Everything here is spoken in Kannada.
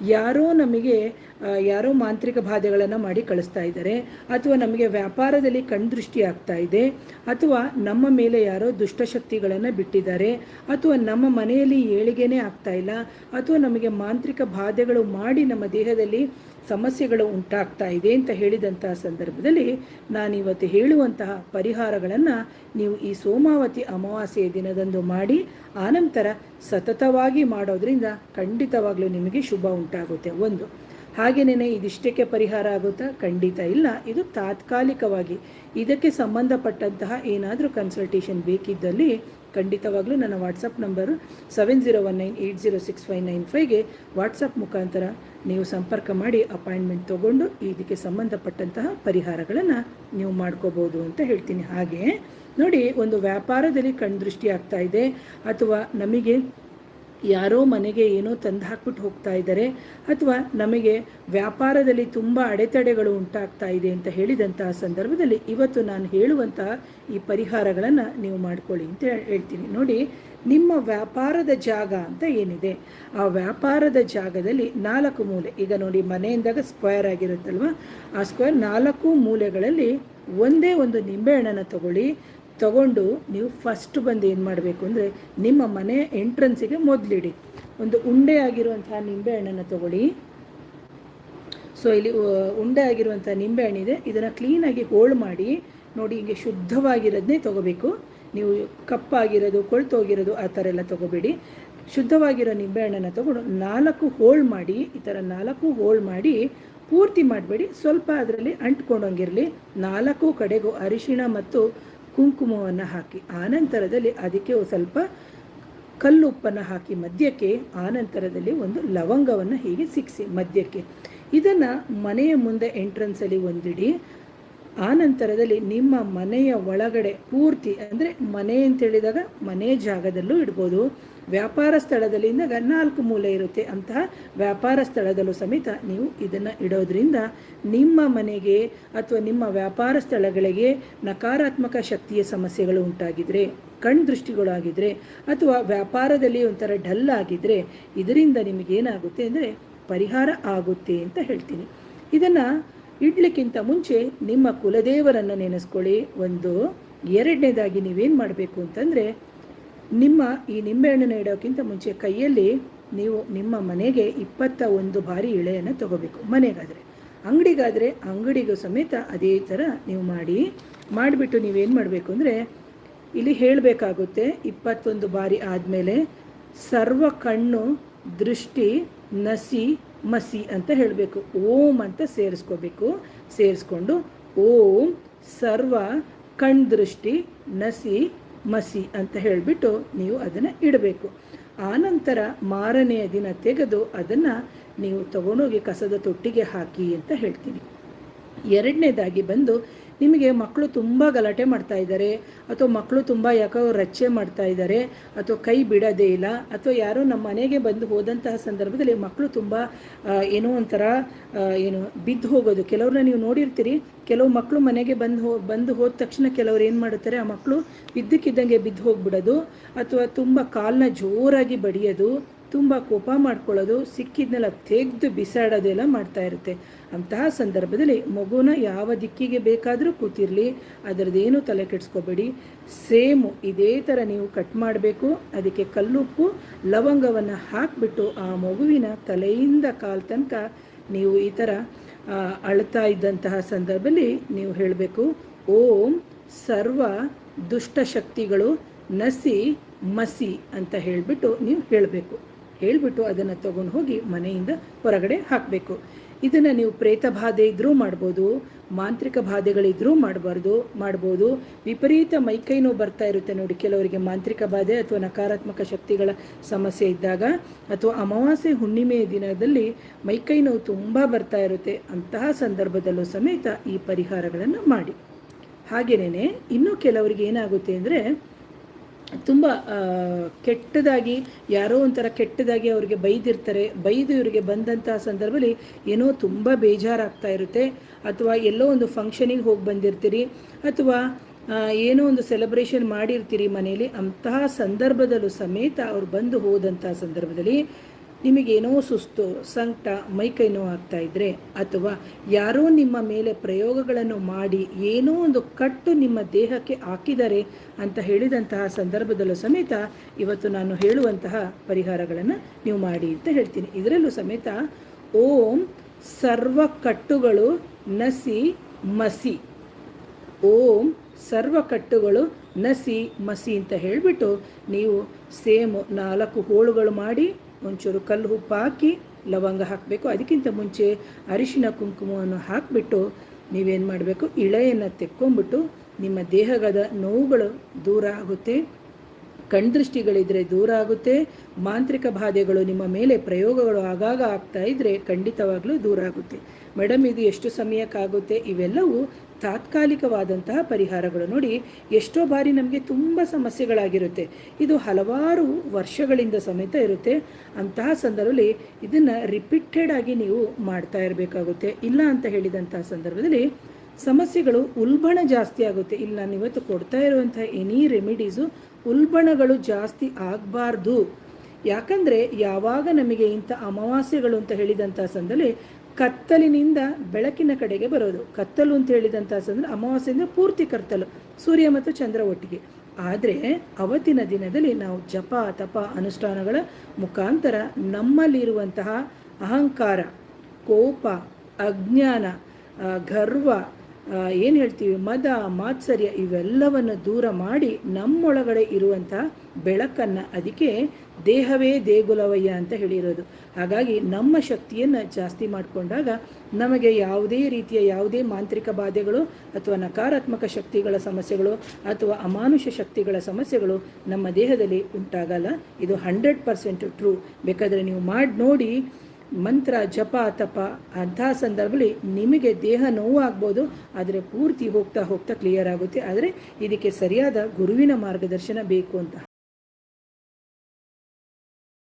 ಯಾರೋ ಮಾಂತ್ರಿಕ ಬಾಧೆಗಳನ್ನು ಮಾಡಿ ಕಳಿಸ್ತಾ ಇದ್ದಾರೆ, ಅಥವಾ ನಮಗೆ ವ್ಯಾಪಾರದಲ್ಲಿ ಕಣ್ದೃಷ್ಟಿ ಆಗ್ತಾ ಇದೆ, ಅಥವಾ ನಮ್ಮ ಮೇಲೆ ಯಾರೋ ದುಷ್ಟಶಕ್ತಿಗಳನ್ನು ಬಿಟ್ಟಿದ್ದಾರೆ, ಅಥವಾ ನಮ್ಮ ಮನೆಯಲ್ಲಿ ಏಳಿಗೆನೇ ಆಗ್ತಾ ಇಲ್ಲ, ಅಥವಾ ನಮಗೆ ಮಾಂತ್ರಿಕ ಬಾಧೆಗಳು ಮಾಡಿ ನಮ್ಮ ದೇಹದಲ್ಲಿ ಸಮಸ್ಯೆಗಳು ಉಂಟಾಗ್ತಾ ಇದೆ ಅಂತ ಹೇಳಿದಂತಹ ಸಂದರ್ಭದಲ್ಲಿ ನಾನಿವತ್ತು ಹೇಳುವಂತಹ ಪರಿಹಾರಗಳನ್ನು ನೀವು ಈ ಸೋಮಾವತಿ ಅಮಾವಾಸ್ಯೆಯ ದಿನದಂದು ಮಾಡಿ ಆನಂತರ ಸತತವಾಗಿ ಮಾಡೋದ್ರಿಂದ ಖಂಡಿತವಾಗ್ಲೂ ನಿಮಗೆ ಶುಭ ಉಂಟಾಗುತ್ತೆ. ಒಂದು ಹಾಗೆಯೇ ಇದಿಷ್ಟಕ್ಕೆ ಪರಿಹಾರ ಆಗುತ್ತಾ? ಖಂಡಿತ ಇಲ್ಲ. ಇದು ತಾತ್ಕಾಲಿಕವಾಗಿ. ಇದಕ್ಕೆ ಸಂಬಂಧಪಟ್ಟಂತಹ ಏನಾದರೂ ಕನ್ಸಲ್ಟೇಷನ್ ಬೇಕಿದ್ದಲ್ಲಿ ಖಂಡಿತವಾಗ್ಲೂ ನನ್ನ ವಾಟ್ಸಪ್ ನಂಬರು 7019806595ಗೆ ವಾಟ್ಸಪ್ ಮುಖಾಂತರ ನೀವು ಸಂಪರ್ಕ ಮಾಡಿ ಅಪಾಯಿಂಟ್ಮೆಂಟ್ ತೊಗೊಂಡು ಇದಕ್ಕೆ ಸಂಬಂಧಪಟ್ಟಂತಹ ಪರಿಹಾರಗಳನ್ನು ನೀವು ಮಾಡ್ಕೋಬೋದು ಅಂತ ಹೇಳ್ತೀನಿ. ಹಾಗೆ ನೋಡಿ, ಒಂದು ವ್ಯಾಪಾರದಲ್ಲಿ ಕಣ್ದೃಷ್ಟಿ ಆಗ್ತಾ ಇದೆ, ಅಥವಾ ನಮಗೆ ಯಾರೋ ಮನೆಗೆ ಏನೋ ತಂದು ಹಾಕ್ಬಿಟ್ಟು ಹೋಗ್ತಾ ಇದ್ದಾರೆ, ಅಥವಾ ನಮಗೆ ವ್ಯಾಪಾರದಲ್ಲಿ ತುಂಬ ಅಡೆತಡೆಗಳು ಉಂಟಾಗ್ತಾ ಇದೆ ಅಂತ ಹೇಳಿದಂತಹ ಸಂದರ್ಭದಲ್ಲಿ ಇವತ್ತು ನಾನು ಹೇಳುವಂತಹ ಈ ಪರಿಹಾರಗಳನ್ನು ನೀವು ಮಾಡ್ಕೊಳ್ಳಿ ಅಂತ ಹೇಳ್ತೀನಿ. ನೋಡಿ, ನಿಮ್ಮ ವ್ಯಾಪಾರದ ಜಾಗ ಅಂತ ಏನಿದೆ, ಆ ವ್ಯಾಪಾರದ ಜಾಗದಲ್ಲಿ 4 ಮೂಲೆ, ಈಗ ನೋಡಿ ಮನೆಯಿಂದಾಗ ಸ್ಕ್ವೇರ್ ಆಗಿರುತ್ತಲ್ವ, ಆ ಸ್ಕ್ವೇರ್ 4 ಮೂಲೆಗಳಲ್ಲಿ ಒಂದೇ ಒಂದು ನಿಂಬೆಹಣ್ಣನ್ನು ತಗೊಂಡು ನೀವು ಫಸ್ಟ್ ಬಂದು ಏನು ಮಾಡಬೇಕು ಅಂದರೆ, ನಿಮ್ಮ ಮನೆ ಎಂಟ್ರೆನ್ಸಿಗೆ ಮೊದಲಿಡಿ ಒಂದು ಉಂಡೆ ಆಗಿರುವಂತಹ ನಿಂಬೆಹಣ್ಣನ್ನು ತಗೊಳ್ಳಿ. ಸೊ ಇಲ್ಲಿ ಉಂಡೆ ಆಗಿರುವಂಥ ನಿಂಬೆಹಣ್ಣಿದೆ, ಇದನ್ನು ಕ್ಲೀನಾಗಿ ಹೋಳು ಮಾಡಿ ನೋಡಿ, ಹಿಂಗೆ ಶುದ್ಧವಾಗಿರೋದನ್ನೇ ತೊಗೋಬೇಕು. ನೀವು ಕಪ್ಪಾಗಿರೋದು ಕೊಳ್ತೋಗಿರೋದು ಆ ಥರ ಎಲ್ಲ ತೊಗೋಬೇಡಿ. ಶುದ್ಧವಾಗಿರೋ ನಿಂಬೆಹಣ್ಣನ್ನು ತೊಗೊಂಡು 4 ಹೋಳು ಮಾಡಿ, ಈ ಥರ 4 ಹೋಳು ಮಾಡಿ, ಪೂರ್ತಿ ಮಾಡಬೇಡಿ, ಸ್ವಲ್ಪ ಅದರಲ್ಲಿ ಅಂಟ್ಕೊಂಡೋಗಿರಲಿ. 4 ಕಡೆಗೂ ಅರಿಶಿಣ ಮತ್ತು ಕುಂಕುಮವನ್ನು ಹಾಕಿ, ಆನಂತರದಲ್ಲಿ ಅದಕ್ಕೆ ಸ್ವಲ್ಪ ಕಲ್ಲುಪ್ಪನ್ನು ಹಾಕಿ ಮಧ್ಯಕ್ಕೆ, ಆನಂತರದಲ್ಲಿ ಒಂದು ಲವಂಗವನ್ನು ಹೀಗೆ ಸಿಕ್ಕಿಸಿ ಮಧ್ಯಕ್ಕೆ. ಇದನ್ನು ಮನೆಯ ಮುಂದೆ ಎಂಟ್ರೆನ್ಸಲ್ಲಿ ಒಂದಿಡಿ. ಆನಂತರದಲ್ಲಿ ನಿಮ್ಮ ಮನೆಯ ಒಳಗಡೆ ಪೂರ್ತಿ, ಅಂದರೆ ಮನೆ ಅಂತೇಳಿದಾಗ ಮನೆ ಜಾಗದಲ್ಲೂ ಇಡ್ಬೋದು, ವ್ಯಾಪಾರ ಸ್ಥಳದಲ್ಲಿ ಇಂದಾಗ 4 ಮೂಲೆ ಇರುತ್ತೆ, ಅಂತಹ ವ್ಯಾಪಾರ ಸ್ಥಳದಲ್ಲೂ ಸಮೇತ ನೀವು ಇದನ್ನು ಇಡೋದ್ರಿಂದ ನಿಮ್ಮ ಮನೆಗೆ ಅಥವಾ ನಿಮ್ಮ ವ್ಯಾಪಾರ ಸ್ಥಳಗಳಿಗೆ ನಕಾರಾತ್ಮಕ ಶಕ್ತಿಯ ಸಮಸ್ಯೆಗಳು ಉಂಟಾಗಿದ್ರೆ, ಕಣ್ದೃಷ್ಟಿಗಳಾಗಿದ್ದರೆ, ಅಥವಾ ವ್ಯಾಪಾರದಲ್ಲಿ ಒಂಥರ ಡಲ್ ಆಗಿದ್ದರೆ ಇದರಿಂದ ನಿಮಗೇನಾಗುತ್ತೆ ಅಂದರೆ ಪರಿಹಾರ ಆಗುತ್ತೆ ಅಂತ ಹೇಳ್ತೀನಿ. ಇದನ್ನು ಇಡ್ಲಿಕ್ಕಿಂತ ಮುಂಚೆ ನಿಮ್ಮ ಕುಲದೇವರನ್ನು ನೆನೆಸ್ಕೊಳ್ಳಿ. ಒಂದು ಎರಡನೇದಾಗಿ ನೀವೇನು ಮಾಡಬೇಕು ಅಂತಂದರೆ, ನಿಮ್ಮ ಈ ನಿಂಬೆಹಣ್ಣನ್ನು ಇಡೋಕ್ಕಿಂತ ಮುಂಚೆ ಕೈಯಲ್ಲಿ ನೀವು ನಿಮ್ಮ ಮನೆಗೆ 21 ಬಾರಿ ಎಳೆಯನ್ನು ತಗೋಬೇಕು. ಮನೆಗಾದರೆ, ಅಂಗಡಿಗಾದರೆ ಅಂಗಡಿಗೂ ಸಮೇತ ಅದೇ ಥರ ನೀವು ಮಾಡಿಬಿಟ್ಟು ನೀವೇನು ಮಾಡಬೇಕು ಅಂದರೆ, ಇಲ್ಲಿ ಹೇಳಬೇಕಾಗುತ್ತೆ 21 ಬಾರಿ ಆದಮೇಲೆ ಸರ್ವ ಕಣ್ಣು ದೃಷ್ಟಿ ನಸಿ ಮಸಿ ಅಂತ ಹೇಳಬೇಕು. ಓಂ ಅಂತ ಸೇರಿಸ್ಕೊಂಡು ಓಂ ಸರ್ವ ಕಣ್ದೃಷ್ಟಿ ನಸಿ ಮಸಿ ಅಂತ ಹೇಳಿಬಿಟ್ಟು ನೀವು ಅದನ್ನು ಇಡಬೇಕು. ಆನಂತರ ಮಾರನೆಯ ದಿನ ತೆಗೆದು ಅದನ್ನು ನೀವು ತಗೊಂಡೋಗಿ ಕಸದ ತೊಟ್ಟಿಗೆ ಹಾಕಿ ಅಂತ ಹೇಳ್ತೀನಿ. ಎರಡನೇದಾಗಿ ಬಂದು, ನಿಮಗೆ ಮಕ್ಕಳು ತುಂಬ ಗಲಾಟೆ ಮಾಡ್ತಾ ಇದ್ದಾರೆ, ಅಥವಾ ಮಕ್ಕಳು ತುಂಬ ಯಾಕೋ ರಚ್ಚೆ ಮಾಡ್ತಾ ಇದ್ದಾರೆ, ಅಥವಾ ಕೈ ಬಿಡೋದೇ ಇಲ್ಲ, ಅಥವಾ ಯಾರೋ ನಮ್ಮ ಮನೆಗೆ ಬಂದು ಹೋದಂತಹ ಸಂದರ್ಭದಲ್ಲಿ ಮಕ್ಕಳು ತುಂಬ ಏನೋ ಒಂಥರ ಬಿದ್ದು ಹೋಗೋದು. ಕೆಲವ್ರನ್ನ ನೀವು ನೋಡಿರ್ತೀರಿ, ಕೆಲವು ಮಕ್ಕಳು ಮನೆಗೆ ಬಂದು ಹೋದ ತಕ್ಷಣ ಕೆಲವ್ರು ಏನು ಮಾಡುತ್ತಾರೆ, ಆ ಮಕ್ಕಳು ಇದ್ದಕ್ಕಿದ್ದಂಗೆ ಬಿದ್ದು ಹೋಗ್ಬಿಡೋದು, ಅಥವಾ ತುಂಬ ಕಾಲನ್ನ ಜೋರಾಗಿ ಬಡಿಯೋದು, ತುಂಬ ಕೋಪ ಮಾಡ್ಕೊಳ್ಳೋದು, ಸಿಕ್ಕಿದ್ನೆಲ್ಲ ತೆಗೆದು ಬಿಸಾಡೋದೆಲ್ಲ ಮಾಡ್ತಾ ಇರುತ್ತೆ. ಅಂತಹ ಸಂದರ್ಭದಲ್ಲಿ ಮಗುನ ಯಾವ ದಿಕ್ಕಿಗೆ ಬೇಕಾದರೂ ಕೂತಿರಲಿ, ಅದರದ್ದೇನು ತಲೆ ಕೆಡಿಸ್ಕೋಬೇಡಿ. ಸೇಮು ಇದೇ ಥರ ನೀವು ಕಟ್ ಮಾಡಬೇಕು. ಅದಕ್ಕೆ ಕಲ್ಲುಪ್ಪು ಲವಂಗವನ್ನು ಹಾಕಿಬಿಟ್ಟು ಆ ಮಗುವಿನ ತಲೆಯಿಂದ ಕಾಲು ತನಕ ನೀವು ಈ ಥರ ಅಳ್ತಾ ಇದ್ದಂತಹ ಸಂದರ್ಭದಲ್ಲಿ ನೀವು ಹೇಳಬೇಕು, ಓಂ ಸರ್ವ ದುಷ್ಟಶಕ್ತಿಗಳು ನಸಿ ಮಸಿ ಅಂತ ಹೇಳಿಬಿಟ್ಟು ನೀವು ಹೇಳಿಬಿಟ್ಟು ಅದನ್ನು ತಗೊಂಡು ಹೋಗಿ ಮನೆಯಿಂದ ಹೊರಗಡೆ ಹಾಕಬೇಕು. ಇದನ್ನು ನೀವು ಪ್ರೇತ ಬಾಧೆ ಇದ್ದರೂ ಮಾಡ್ಬೋದು, ಮಾಂತ್ರಿಕ ಬಾಧೆಗಳಿದ್ರೂ ಮಾಡ್ಬೋದು. ವಿಪರೀತ ಮೈಕೈ ನೋವು ಬರ್ತಾ ಇರುತ್ತೆ ನೋಡಿ ಕೆಲವರಿಗೆ, ಮಾಂತ್ರಿಕ ಬಾಧೆ ಅಥವಾ ನಕಾರಾತ್ಮಕ ಶಕ್ತಿಗಳ ಸಮಸ್ಯೆ ಇದ್ದಾಗ, ಅಥವಾ ಅಮಾವಾಸ್ಯೆ ಹುಣ್ಣಿಮೆಯ ದಿನದಲ್ಲಿ ಮೈಕೈ ನೋವು ತುಂಬ ಬರ್ತಾ ಇರುತ್ತೆ. ಅಂತಹ ಸಂದರ್ಭದಲ್ಲೂ ಸಮೇತ ಈ ಪರಿಹಾರಗಳನ್ನು ಮಾಡಿ. ಹಾಗೆಯೇ ಇನ್ನೂ ಕೆಲವರಿಗೆ ಏನಾಗುತ್ತೆ ಅಂದರೆ, ತುಂಬ ಕೆಟ್ಟದಾಗಿ ಯಾರೋ ಒಂಥರ ಕೆಟ್ಟದಾಗಿ ಅವರಿಗೆ ಬೈದು ಇವರಿಗೆ ಬಂದಂತಹ ಸಂದರ್ಭದಲ್ಲಿ ಏನೋ ತುಂಬ ಬೇಜಾರಾಗ್ತಾ ಇರುತ್ತೆ, ಅಥವಾ ಎಲ್ಲೋ ಒಂದು ಫಂಕ್ಷನಿಗೆ ಹೋಗಿ ಬಂದಿರ್ತೀರಿ, ಅಥವಾ ಏನೋ ಒಂದು ಸೆಲೆಬ್ರೇಷನ್ ಮಾಡಿರ್ತೀರಿ ಮನೆಯಲ್ಲಿ. ಅಂತಹ ಸಂದರ್ಭದಲ್ಲೂ ಸಮೇತ ಅವ್ರು ಬಂದು ಹೋದಂತಹ ಸಂದರ್ಭದಲ್ಲಿ ನಿಮಗೇನೋ ಸುಸ್ತು, ಸಂಕಟ, ಮೈಕೈ ನೋವು ಆಗ್ತಾ ಇದ್ದರೆ, ಅಥವಾ ಯಾರೋ ನಿಮ್ಮ ಮೇಲೆ ಪ್ರಯೋಗಗಳನ್ನು ಮಾಡಿ ಏನೋ ಒಂದು ಕಟ್ಟು ನಿಮ್ಮ ದೇಹಕ್ಕೆ ಹಾಕಿದ್ದಾರೆ ಅಂತ ಹೇಳಿದಂತಹ ಸಂದರ್ಭದಲ್ಲೂ ಸಮೇತ ಇವತ್ತು ನಾನು ಹೇಳುವಂತಹ ಪರಿಹಾರಗಳನ್ನು ನೀವು ಮಾಡಿ ಅಂತ ಹೇಳ್ತೀನಿ. ಇದರಲ್ಲೂ ಸಮೇತ ಓಂ ಸರ್ವ ಕಟ್ಟುಗಳು ನಸಿ ಮಸಿ, ಓಂ ಸರ್ವ ಕಟ್ಟುಗಳು ನಸಿ ಮಸಿ ಅಂತ ಹೇಳಿಬಿಟ್ಟು ನೀವು ಸೇಮ್ 4 ಹೋಳುಗಳು ಮಾಡಿ ಒಂಚೂರು ಕಲ್ಲು ಉಪ್ಪು ಹಾಕಿ ಲವಂಗ ಹಾಕಬೇಕು. ಅದಕ್ಕಿಂತ ಮುಂಚೆ ಅರಿಶಿನ ಕುಂಕುಮವನ್ನು ಹಾಕಿಬಿಟ್ಟು ನೀವೇನು ಮಾಡಬೇಕು, ಇಳೆಯನ್ನು ತೆಕ್ಕೊಂಬಿಟ್ಟು ನಿಮ್ಮ ದೇಹದ ನೋವುಗಳು ದೂರ ಆಗುತ್ತೆ, ಕಣ್ದೃಷ್ಟಿಗಳಿದ್ರೆ ದೂರ ಆಗುತ್ತೆ, ಮಾಂತ್ರಿಕ ಬಾಧೆಗಳು ನಿಮ್ಮ ಮೇಲೆ ಪ್ರಯೋಗಗಳು ಆಗಾಗ ಆಗ್ತಾ ಇದ್ದರೆ ಖಂಡಿತವಾಗ್ಲೂ ದೂರ ಆಗುತ್ತೆ. ಮೇಡಮ್ ಇದು ಎಷ್ಟು ಸಮಯಕ್ಕಾಗುತ್ತೆ? ಇವೆಲ್ಲವೂ ತಾತ್ಕಾಲಿಕವಾದಂತಹ ಪರಿಹಾರಗಳು. ನೋಡಿ, ಎಷ್ಟೋ ಬಾರಿ ನಮಗೆ ತುಂಬ ಸಮಸ್ಯೆಗಳಾಗಿರುತ್ತೆ, ಇದು ಹಲವಾರು ವರ್ಷಗಳಿಂದ ಸಮೇತ ಇರುತ್ತೆ. ಅಂತಹ ಸಂದರ್ಭದಲ್ಲಿ ಇದನ್ನು ರಿಪೀಟೆಡ್ ಆಗಿ ನೀವು ಮಾಡ್ತಾ ಇರಬೇಕಾಗುತ್ತೆ. ಇಲ್ಲ ಅಂತ ಹೇಳಿದಂತಹ ಸಂದರ್ಭದಲ್ಲಿ ಸಮಸ್ಯೆಗಳು ಉಲ್ಬಣ ಜಾಸ್ತಿ ಆಗುತ್ತೆ. ಇಲ್ಲಿ ನಾನು ಇವತ್ತು ಕೊಡ್ತಾ ಇರುವಂತಹ ಎನಿ ರೆಮಿಡೀಸು ಉಲ್ಬಣಗಳು ಜಾಸ್ತಿ ಆಗಬಾರ್ದು. ಯಾಕಂದರೆ ಯಾವಾಗ ನಮಗೆ ಇಂಥ ಅಮಾವಾಸ್ಯೆಗಳು ಅಂತ ಹೇಳಿದಂಥ ಸಂದರ್ಭದಲ್ಲಿ ಕತ್ತಲಿನಿಂದ ಬೆಳಕಿನ ಕಡೆಗೆ ಬರೋದು. ಕತ್ತಲು ಅಂತ ಹೇಳಿದಂಥ ಸಂದರ್ಭ ಅಮಾವಾಸ್ಯೆಯಿಂದ ಪೂರ್ತಿ ಕತ್ತಲು, ಸೂರ್ಯ ಮತ್ತು ಚಂದ್ರ ಒಟ್ಟಿಗೆ. ಆದರೆ ಅವತ್ತಿನ ದಿನದಲ್ಲಿ ನಾವು ಜಪ ತಪ ಅನುಷ್ಠಾನಗಳ ಮುಖಾಂತರ ನಮ್ಮಲ್ಲಿರುವಂತಹ ಅಹಂಕಾರ, ಕೋಪ, ಅಜ್ಞಾನ, ಗರ್ವ, ಏನು ಹೇಳ್ತೀವಿ, ಮದ, ಮಾತ್ಸರ್ಯ, ಇವೆಲ್ಲವನ್ನು ದೂರ ಮಾಡಿ ನಮ್ಮೊಳಗಡೆ ಇರುವಂತಹ ಬೆಳಕನ್ನು, ಅದಕ್ಕೆ ದೇಹವೇ ದೇಗುಲವಯ್ಯ ಅಂತ ಹೇಳಿರೋದು. ಹಾಗಾಗಿ ನಮ್ಮ ಶಕ್ತಿಯನ್ನು ಜಾಸ್ತಿ ಮಾಡಿಕೊಂಡಾಗ ನಮಗೆ ಯಾವುದೇ ರೀತಿಯ ಯಾವುದೇ ಮಾಂತ್ರಿಕ ಬಾಧೆಗಳು ಅಥವಾ ನಕಾರಾತ್ಮಕ ಶಕ್ತಿಗಳ ಸಮಸ್ಯೆಗಳು ಅಥವಾ ಅಮಾನುಷ ಶಕ್ತಿಗಳ ಸಮಸ್ಯೆಗಳು ನಮ್ಮ ದೇಹದಲ್ಲಿ ಉಂಟಾಗಲ್ಲ. ಇದು 100% ಟ್ರೂ. ಬೇಕಾದರೆ ನೀವು ಮಾಡಿ ನೋಡಿ. ಮಂತ್ರ, ಜಪ, ತಪ ಅಂತಹ ಸಂದರ್ಭದಲ್ಲಿ ನಿಮಗೆ ದೇಹ ನೋವು ಆಗ್ಬೋದು, ಆದರೆ ಪೂರ್ತಿ ಹೋಗ್ತಾ ಹೋಗ್ತಾ ಕ್ಲಿಯರ್ ಆಗುತ್ತೆ. ಆದರೆ ಇದಕ್ಕೆ ಸರಿಯಾದ ಗುರುವಿನ ಮಾರ್ಗದರ್ಶನ ಬೇಕು ಅಂತ